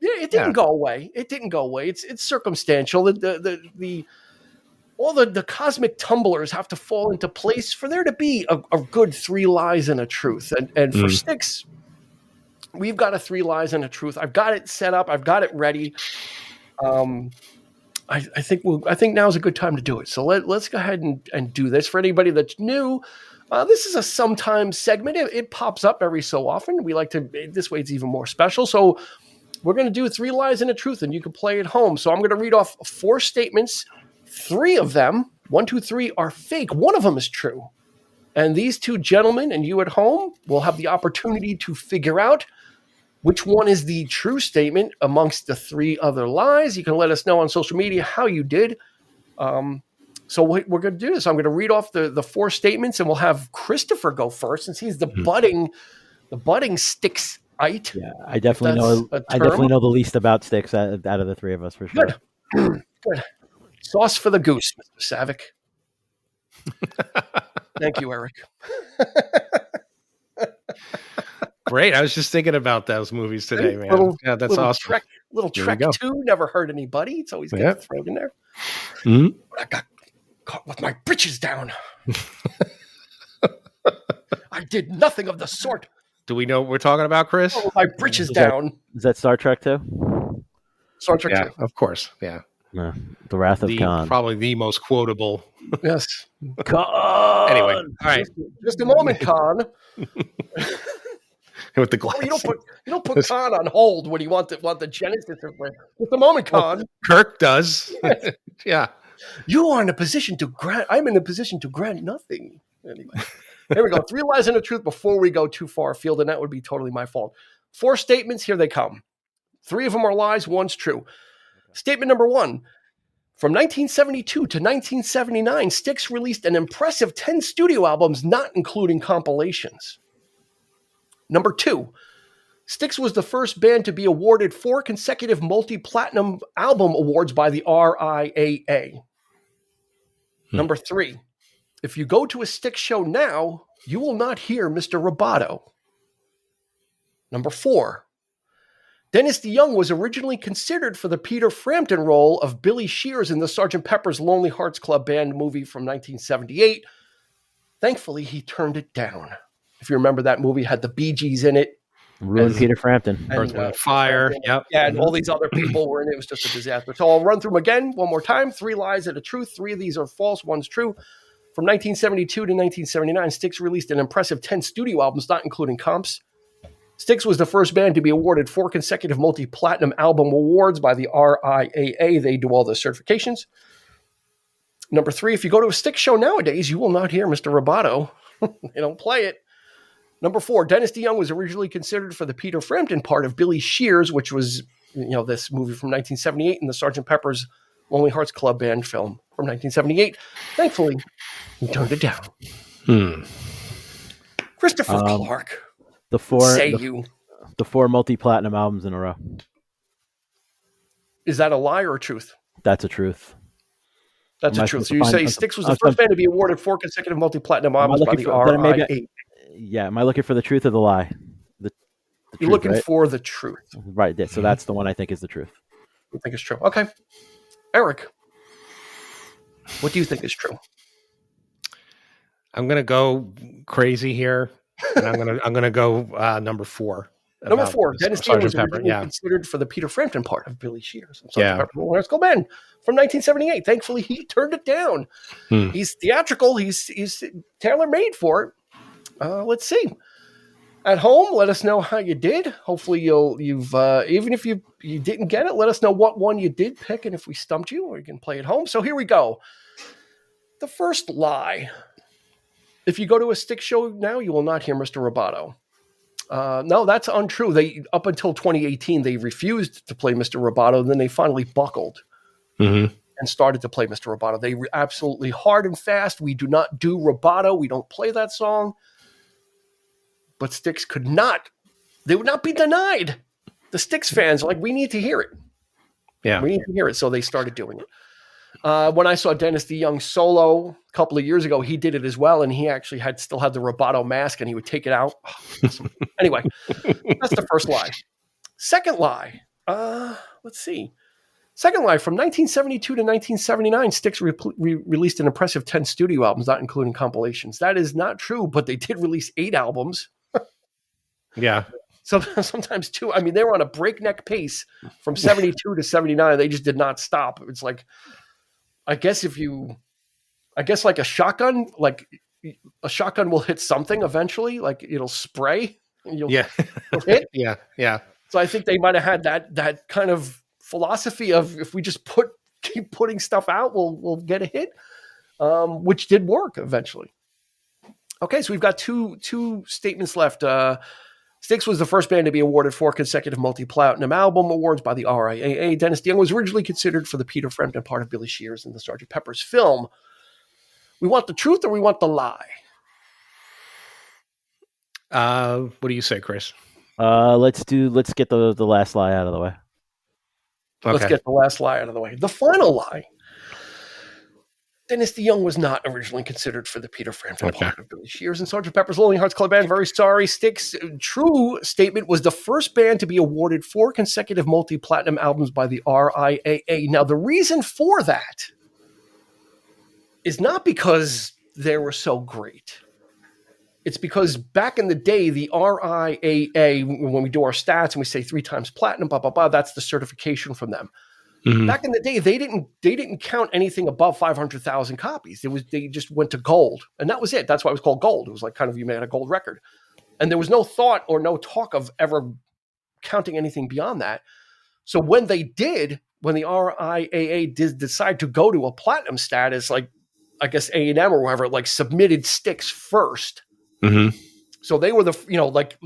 Yeah, it didn't go away. It didn't go away. It's circumstantial. All the cosmic tumblers have to fall into place for there to be a good 3 lies and a truth. And for Styx, we've got a 3 lies and a truth. I've got it set up. I've got it ready. I think now's a good time to do it. So let's go ahead and do this. For anybody that's new, this is a sometimes segment. It pops up every so often. We like to, this way it's even more special. So we're going to do 3 lies and a truth, and you can play at home. So I'm going to read off 4 statements. 3 of them, 1, 2, 3, are fake. 1 of them is true. And these 2 gentlemen and you at home will have the opportunity to figure out which one is the true statement amongst the 3 other lies. You can let us know on social media how you did. So we're going to do this. I'm going to read off the 4 statements, and we'll have Christopher go first, since he's the budding Styxite. Yeah, I definitely know the least about Styx out of the 3 of us, for sure. Good. Sauce for the goose, Mr. Savick. Thank you, Eric. Great. I was just thinking about those movies today, man. That's awesome. Trek 2, never hurt anybody. It's always good to throw in there. Mm-hmm. I got caught with my britches down. I did nothing of the sort. Do we know what we're talking about, Chris? Oh, my britches down. Is that Star Trek 2? Star Trek 2. Of course. Yeah. No, the Wrath of Khan. Probably the most quotable. Yes. Khan. Anyway, all right. Just a moment, Khan. With the glasses. You don't put Khan on hold when you want the Genesis. Just a moment, Khan. Well, Kirk does. Yes. Yeah. You are in a position to grant. I'm in a position to grant nothing. Anyway, here we go. 3 lies and a truth before we go too far afield, and that would be totally my fault. 4 statements. Here they come. 3 of them are lies. 1's true. Statement number 1. From 1972 to 1979, Styx released an impressive 10 studio albums, not including compilations. Number 2. Styx was the first band to be awarded 4 consecutive multi-platinum album awards by the RIAA. Number 3. If you go to a Styx show now, you will not hear Mr. Roboto. Number 4. Dennis DeYoung was originally considered for the Peter Frampton role of Billy Shears in the Sgt. Pepper's Lonely Hearts Club Band movie from 1978. Thankfully, he turned it down. If you remember, that movie had the Bee Gees in it. Ruined Peter Frampton. Earth, Wind, Fire. Yep. Yeah, and all these other people were in it. It was just a disaster. So I'll run through them again one more time. 3 lies and a truth. 3 of these are false. 1's true. From 1972 to 1979, Styx released an impressive 10 studio albums, not including comps. Styx was the first band to be awarded 4 consecutive multi-platinum album awards by the RIAA. They do all the certifications. Number 3, if you go to a Styx show nowadays, you will not hear Mr. Roboto. They don't play it. Number 4, Dennis DeYoung was originally considered for the Peter Frampton part of Billy Shears, which was, this movie from 1978 in the Sgt. Pepper's Lonely Hearts Club Band film from 1978. Thankfully, he turned it down. Christopher Clark. The 4 multi-platinum albums in a row. Is that a lie or a truth? That's a truth. That's a truth. So you say Styx was the first band to be awarded 4 consecutive multi-platinum albums by the RIAA. Yeah, am I looking for the truth or the lie? The You're looking for the truth. Right. So that's the one I think is the truth. I think it's true. Okay. Eric, what do you think is true? I'm going to go crazy here. And I'm gonna go number 4. Number 4, Dennis DeYoung was originally considered for the Peter Frampton part of Billy Shears. Let's go, Ben. From 1978. Thankfully, he turned it down. He's theatrical. He's tailor-made for it. Let's see. At home, let us know how you did. Hopefully, you've even if you didn't get it, let us know what one you did pick, and if we stumped you, or you can play at home. So here we go. The first lie. If you go to a Styx show now, you will not hear Mr. Roboto. No, that's untrue. Up until 2018, they refused to play Mr. Roboto, and then they finally buckled and started to play Mr. Roboto. They were absolutely hard and fast. We do not do Roboto. We don't play that song. But Styx they would not be denied. The Styx fans are like, we need to hear it. Yeah. We need to hear it. So they started doing it. When I saw Dennis DeYoung solo a couple of years ago, he did it as well, and he actually still had the Roboto mask, and he would take it out. Anyway, that's the first lie. Second lie. Let's see. Second Life, from 1972 to 1979, Styx released an impressive 10 studio albums, not including compilations. That is not true, but they did release 8 albums. Yeah. So sometimes 2. I mean, they were on a breakneck pace from 72 to 79. They just did not stop. It's like, I guess like a shotgun will hit something eventually, like it'll spray. And you'll hit. Yeah. So I think they might have had that kind of philosophy of, if we just keep putting stuff out, we'll get a hit, which did work eventually. Okay, so we've got two statements left. Styx was the first band to be awarded 4 consecutive multi-platinum album awards by the RIAA. Dennis DeYoung was originally considered for the Peter Frampton part of Billy Shears in the Sgt. Pepper's film. We want the truth or we want the lie? What do you say, Chris? Let's get the last lie out of the way. Okay. Let's get the last lie out of the way. The final lie. Dennis DeYoung was not originally considered for the Peter Frampton part of Billy Shears and Sgt. Pepper's Lonely Hearts Club Band. Very sorry. Styx, true statement, was the first band to be awarded 4 consecutive multi-platinum albums by the RIAA. Now, the reason for that is not because they were so great. It's because back in the day, the RIAA, when we do our stats and we say 3 times platinum, blah, blah, blah, that's the certification from them. Mm-hmm. Back in the day, they didn't count anything above 500,000 copies. They just went to gold, and that was it. That's why it was called gold. It was like kind of, you made a gold record, and there was no thought or no talk of ever counting anything beyond that. So when the RIAA did decide to go to a platinum status, like I guess A&M or whoever, like submitted Styx first. Mm-hmm. So they were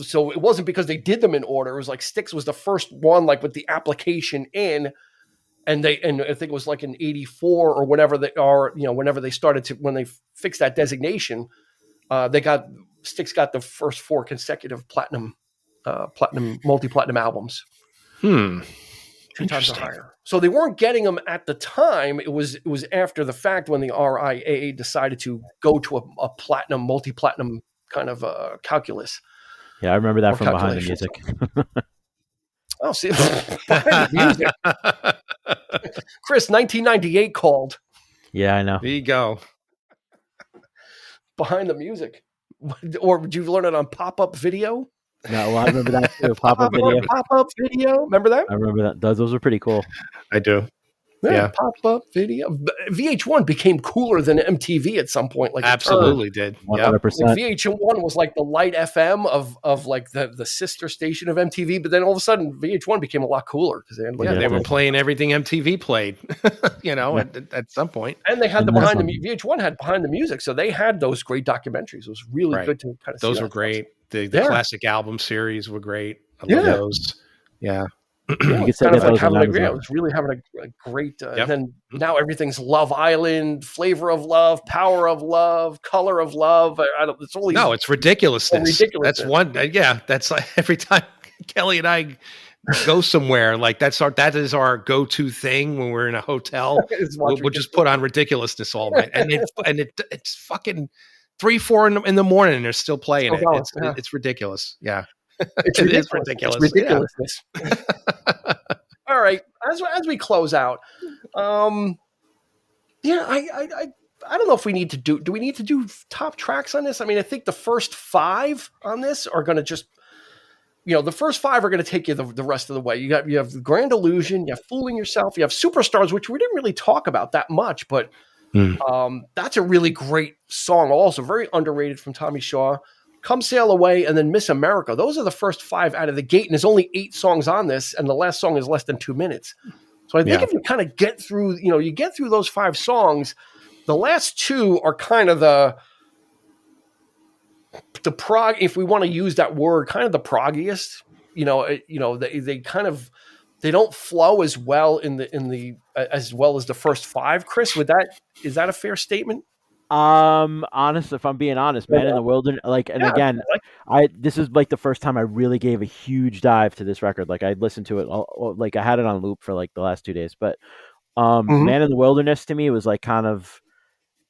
so it wasn't because they did them in order. It was like Styx was the first one, like with the application in. And I think it was like in 84 or whenever when they fixed that designation, Styx got the first 4 consecutive multi-platinum albums. 2 times or higher. So they weren't getting them at the time. It was after the fact when the RIAA decided to go to a platinum, multi-platinum kind of calculus. Yeah, I remember that from Behind the Music. Oh, see, Behind the Music. Chris, 1998 called. Yeah, I know. There you go. Behind the Music. Or did you learn it on pop-up video? No, well, I remember that too. Pop-up video. Remember that? I remember that. Those were pretty cool. I do. Yeah. Pop-up video. VH1 became cooler than MTV at some point. Like absolutely did. 100%. Like VH1 was like the light FM of like the sister station of MTV, but then all of a sudden VH1 became a lot cooler because they were playing everything MTV played. At some point. And they had VH1 had Behind the Music, so they had those great documentaries. It was really good to kind of. Those were great. The classic album series were great. I love those. Yeah. You could say that I was really having a great. And then now everything's Love Island, Flavor of Love, Power of Love, Color of Love. It's all these. No, it's ridiculousness. That's one. That's like every time Kelly and I go somewhere, like that is our go-to thing when we're in a hotel. We'll just put on ridiculousness all night, and it's fucking 3-4 in the morning, and they're still playing it. It's ridiculous. Yeah. It is ridiculous. It's ridiculousness. All right. As we close out, I don't know if we need to do we need to do top tracks on this? I mean, I think the first 5 on this are going to just, the first 5 are going to take you the rest of the way. You have Grand Illusion, you have Fooling Yourself, you have Superstars, which we didn't really talk about that much, but that's a really great song also, very underrated, from Tommy Shaw. Come Sail Away, and then Miss America. Those are the first 5 out of the gate, and there's only 8 songs on this, and the last song is less than 2 minutes. So I think if you kind of get through, you get through those 5 songs, the last 2 are kind of the prog, if we want to use that word, kind of the proggiest. They kind of, they don't flow as well as well as the first 5. Chris, is that a fair statement? Honest, if I'm being honest, Man in the Wilderness, this is like the first time I really gave a huge dive to this record. Like I listened to it, like I had it on loop for like the last 2 days, but Man in the Wilderness to me was like kind of,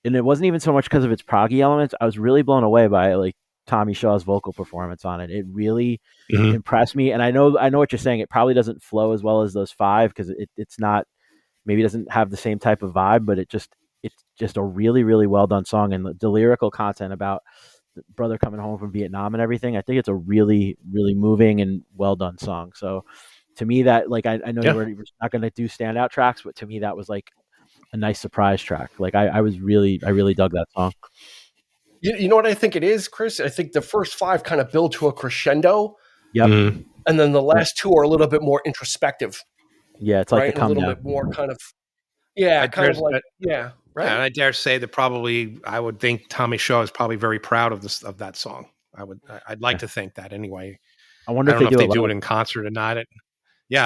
and it wasn't even so much because of its proggy elements. I was really blown away by it. Like Tommy Shaw's vocal performance on it. It really impressed me. And I know what you're saying. It probably doesn't flow as well as those 5 because it's not, maybe it doesn't have the same type of vibe, but it's just a really, really well done song. And the lyrical content about the brother coming home from Vietnam and everything, I think it's a really, really moving and well done song. So to me, that, like, I know you were not going to do standout tracks, but to me, that was like a nice surprise track. Like I really dug that song. You know what I think it is, Chris? I think the first 5 kind of build to a crescendo. Yep. And then the last 2 are a little bit more introspective. Yeah, it's like right? A little bit more kind of, right? And I dare say that probably I would think Tommy Shaw is probably very proud of that song. I'd like to think that anyway. I wonder if they do it in concert or not. I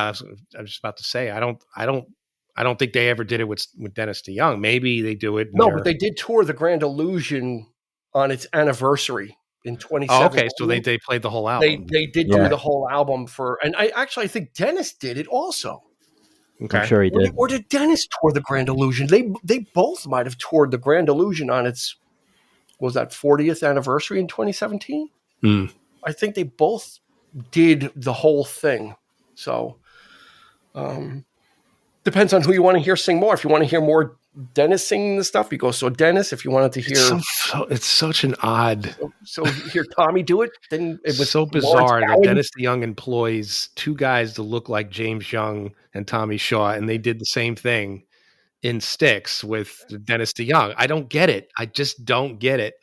was just about to say I don't think they ever did it with Dennis DeYoung. Maybe they do it. No, but they did tour the Grand Illusion on its anniversary in 2017. Oh, okay, so they played the whole album. They did do the whole album and I think Dennis did it also. Okay. I'm sure he did. Or did Dennis tour the Grand Illusion? They both might have toured the Grand Illusion on its, was that 40th anniversary in 2017? I think they both did the whole thing. So depends on who you want to hear sing more. If you want to hear more Dennis singing the stuff, you go Dennis. If you wanted to hear, it's such an odd. So hear Tommy do it, then it was so bizarre that Dennis DeYoung employs 2 guys to look like James Young and Tommy Shaw, and they did the same thing in Styx with Dennis DeYoung. I don't get it. I just don't get it.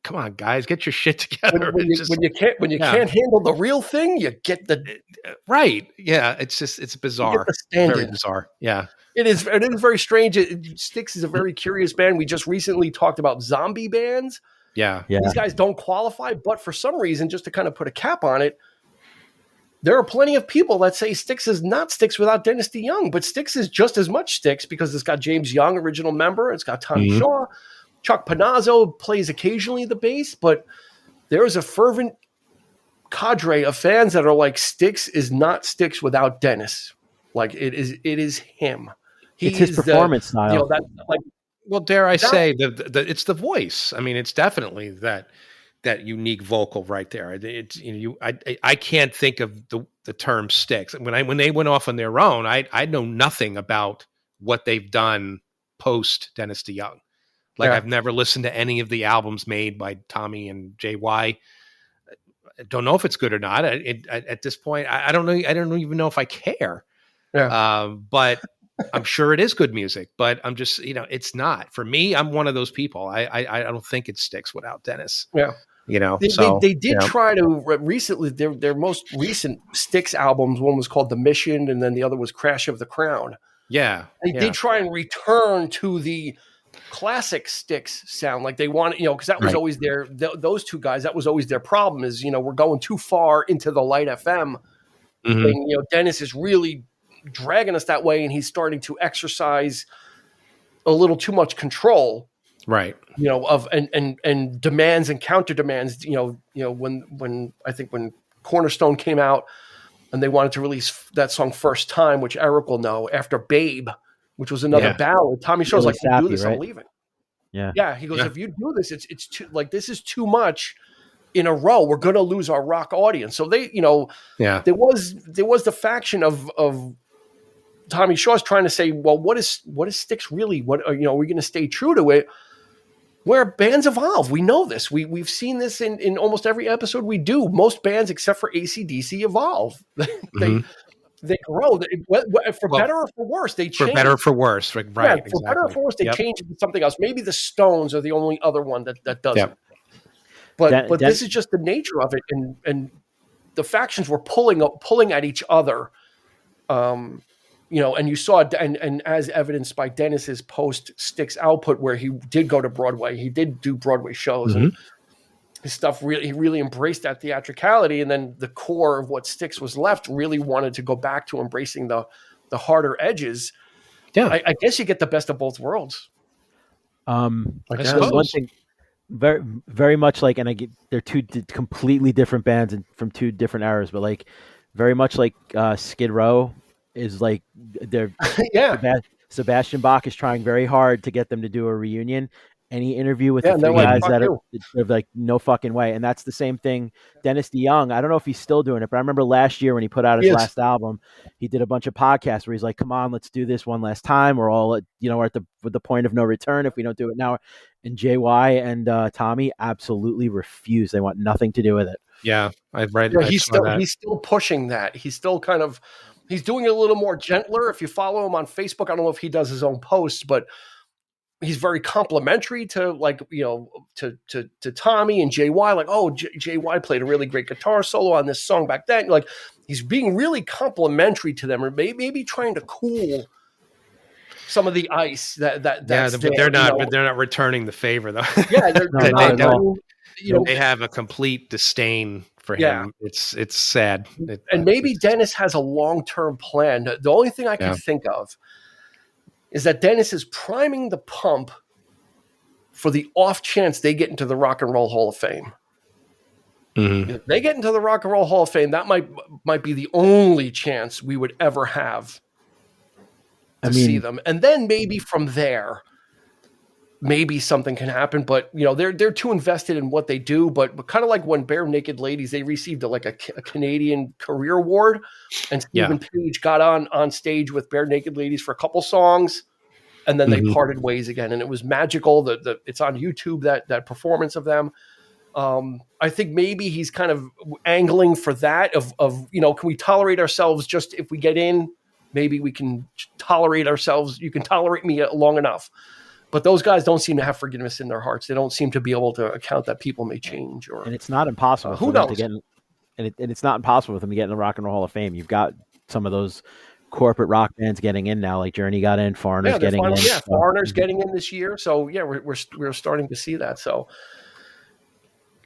Come on, guys, get your shit together. When you can't handle the real thing, you get the right. Yeah, it's bizarre. Very bizarre. Yeah. It is very strange. Styx is a very curious band. We just recently talked about zombie bands. Yeah. These guys don't qualify, but for some reason, just to kind of put a cap on it, there are plenty of people that say Styx is not Styx without Dennis DeYoung, but Styx is just as much Styx because it's got James Young, original member. It's got Tommy Shaw. Chuck Panazzo plays occasionally the bass, but there is a fervent cadre of fans that are like, Styx is not Styx without Dennis. Like it is him. It's his performance style. Well, dare I say it's the voice. I mean, it's definitely that unique vocal right there. It's I can't think of the term Styx. When they went off on their own, I know nothing about what they've done post Dennis DeYoung. I've never listened to any of the albums made by Tommy and JY. I don't know if it's good or not. At this point, I don't know. I don't even know if I care. Yeah. But I'm sure it is good music. But I'm just, it's not for me. I'm one of those people. I don't think it Styx without Dennis. Yeah. They did try to recently. Their most recent Styx albums. One was called The Mission, and then the other was Crash of the Crown. Yeah. They did try and return to the classic Styx sound, like they wanted, because that was always those 2 guys, that was always their problem is, we're going too far into the light FM thing. Dennis is really dragging us that way, and he's starting to exercise a little too much control, right? Of and demands and counter demands. When I think when Cornerstone came out and they wanted to release that song First Time, which Eric will know, after Babe, which was another ballad. Tommy Shaw's like, if you do this, I'm leaving. Yeah. He goes, if you do this, it's too, like, this is too much in a row. We're going to lose our rock audience. So they, there was the faction of Tommy Shaw's trying to say, well, what is Styx really? What are we going to stay true to it? Where bands evolve. We know this. We've seen this in almost every episode we do. Most bands, except for AC/DC, evolve. They grow. For better or for worse, they change. For better or for worse, right? Yeah, for better or for worse, they change into something else. Maybe the Stones are the only other one that does it. But this is just the nature of it, and the factions were pulling at each other. And you saw, and as evidenced by Dennis's post Styx output, where he did go to Broadway, he did do Broadway shows, and his stuff he really embraced that theatricality, and then the core of what Styx was left really wanted to go back to embracing the harder edges. Yeah, I guess you get the best of both worlds. I suppose. One thing, very very much like, and they're 2 completely different bands and from 2 different eras, but like very much like Skid Row is like they're Sebastian Bach is trying very hard to get them to do a reunion. any interview with the three like, guys that are like, no fucking way. And that's the same thing. Dennis DeYoung, I don't know if he's still doing it, but I remember last year when he put out his last album, he did a bunch of podcasts where he's like, come on, let's do this one last time. We're all at, we're at the point of no return if we don't do it now. And JY and Tommy absolutely refuse. They want nothing to do with it. Yeah, I've read. Yeah, he's still pushing that. He's still he's doing it a little more gentler. If you follow him on Facebook, I don't know if he does his own posts, but he's very complimentary to to Tommy and JY. Like, oh, JY played a really great guitar solo on this song back then. Like, he's being really complimentary to them, or maybe trying to cool some of the ice that's but they're not. But they're not returning the favor, though. Yeah, they have a complete disdain for him. It's sad. And maybe Dennis has a long-term plan. The only thing I can think of is that Dennis is priming the pump for the off chance they get into the Rock and Roll Hall of Fame. Mm-hmm. If they get into the Rock and Roll Hall of Fame, that might be the only chance we would ever have to see them. And then maybe from there, maybe something can happen. But they're too invested in what they do. But kind of like when Bare Naked Ladies, they received a Canadian Career Award, and Stephen Page got on stage with Bare Naked Ladies for a couple songs, and then they parted ways again. And it was magical. It's on YouTube, that performance of them. I think maybe he's kind of angling for that of can we tolerate ourselves just if we get in? Maybe we can tolerate ourselves. You can tolerate me long enough. But those guys don't seem to have forgiveness in their hearts. They don't seem to be able to account that people may change. And it's not impossible. Who knows? And it's not impossible for them to get in the Rock and Roll Hall of Fame. You've got some of those corporate rock bands getting in now, like Journey got in, Foreigner's getting in. Yeah, Foreigner's getting in this year. So yeah, we're starting to see that. So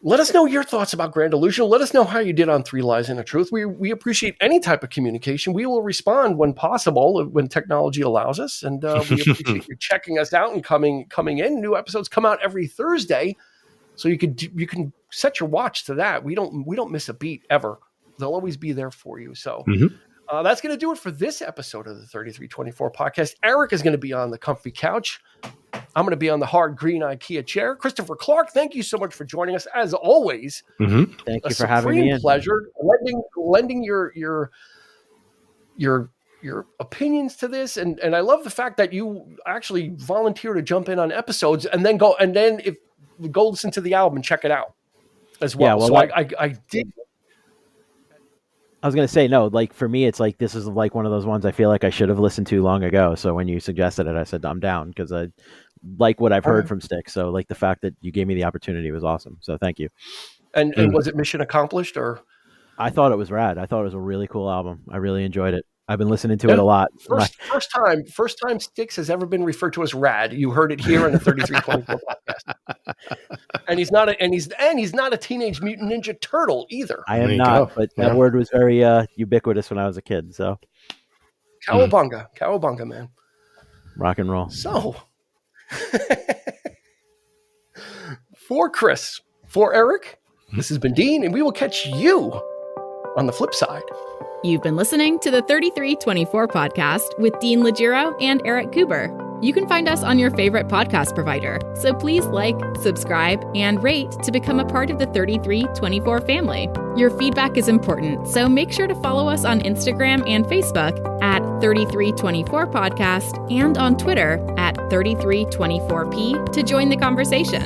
let us know your thoughts about Grand Illusion. Let us know how you did on Three Lies and a Truth. We appreciate any type of communication. We will respond when possible, when technology allows us. And we appreciate you checking us out and coming in. New episodes come out every Thursday, so you can set your watch to that. We don't miss a beat ever. They'll always be there for you. So that's going to do it for this episode of the 3324 podcast. Eric is going to be on the comfy couch. I'm going to be on the hard green IKEA chair. Christopher Clark, thank you so much for joining us as always. Thank you for having me in. Pleasure lending your opinions to this, and I love the fact that you actually volunteer to jump in on episodes and then go listen to the album and check it out as well. Yeah, well, I did. I was going to say, no, like for me, it's like, this is like one of those ones I feel like I should have listened to long ago. So when you suggested it, I said, I'm down, because I like what I've heard from Styx. So like the fact that you gave me the opportunity was awesome. So thank you. And was it mission accomplished, or? I thought it was rad. I thought it was a really cool album. I really enjoyed it. I've been listening to it a lot. First time Styx has ever been referred to as rad. You heard it here on the 3324 podcast. And he's not a Teenage Mutant Ninja Turtle either. I am not, but that word was very ubiquitous when I was a kid. So Cowabunga, man. Rock and roll. So for Chris, for Eric, this has been Dean, and we will catch you on the flip side. You've been listening to the 3324 podcast with Dean Legiro and Eric Kuber. You can find us on your favorite podcast provider, so please like, subscribe, and rate to become a part of the 3324 family. Your feedback is important, so make sure to follow us on Instagram and Facebook at 3324 podcast and on Twitter at 3324p to join the conversation.